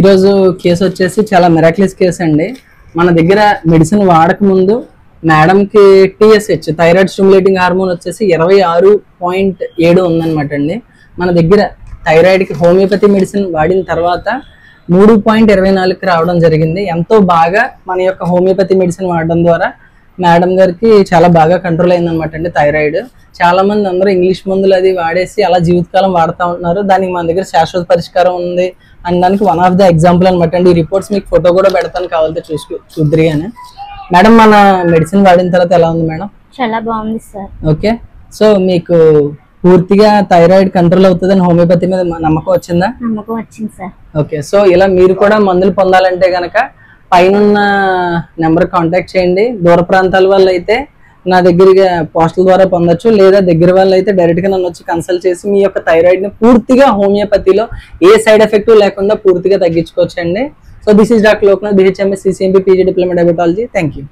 ఈరోజు కేసు వచ్చేసి చాలా మిరాక్యులస్ కేసు అండి. మన దగ్గర మెడిసిన్ వాడక ముందు మేడంకి టీఎస్హెచ్ థైరాయిడ్ స్టిమ్యులేటింగ్ హార్మోన్ వచ్చేసి 26.7 ఉందన్నమాట అండి. మన దగ్గర థైరాయిడ్కి హోమియోపతి మెడిసిన్ వాడిన తర్వాత 3.24కి రావడం జరిగింది. ఎంతో బాగా మన యొక్క హోమియోపతి మెడిసిన్ వాడడం ద్వారా మేడం గారికి చాలా బాగా కంట్రోల్ అయిందనమాట అండి థైరాయిడ్. చాలా మంది అందరూ ఇంగ్లీష్ మందులు అది వాడేసి అలా జీవితకాలం వాడుతూ ఉంటున్నారు. దానికి మన దగ్గర శాశ్వత పరిష్కారం ఉంది అనడానికి వన్ ఆఫ్ ద ఎగ్జాంపుల్ అనమాట అండి. ఈ రిపోర్ట్స్ మీకు ఫోటో కూడా పెడతాను, కావాలంటే చూద్దరు కానీ. మేడం, మన మెడిసిన్ వాడిన తర్వాత ఎలా ఉంది మేడం? చాలా బాగుంది సార్. ఓకే, సో మీకు పూర్తిగా థైరాయిడ్ కంట్రోల్ అవుతుందని హోమియోపతి మీద నమ్మకం వచ్చిందా? నమ్మకం వచ్చింది సార్. ఓకే, సో ఇలా మీరు కూడా మందులు పొందాలంటే కనుక పైన నెంబర్ కాంటాక్ట్ చేయండి. దూర ప్రాంతాల వల్ల అయితే నా దగ్గరగా పోస్టల్ ద్వారా పొందొచ్చు, లేదా దగ్గర వాళ్ళు అయితే డైరెక్ట్ గా నన్ను వచ్చి కన్సల్ట్ చేసి మీ యొక్క థైరాయిడ్ ని పూర్తిగా హోమియోపతిలో ఏ సైడ్ ఎఫెక్ట్ లేకుండా పూర్తిగా తగ్గించుకోవచ్చండి. So this is doctor Loknath, BHMS, CCMP, PG Diploma Diabetology. Thank you.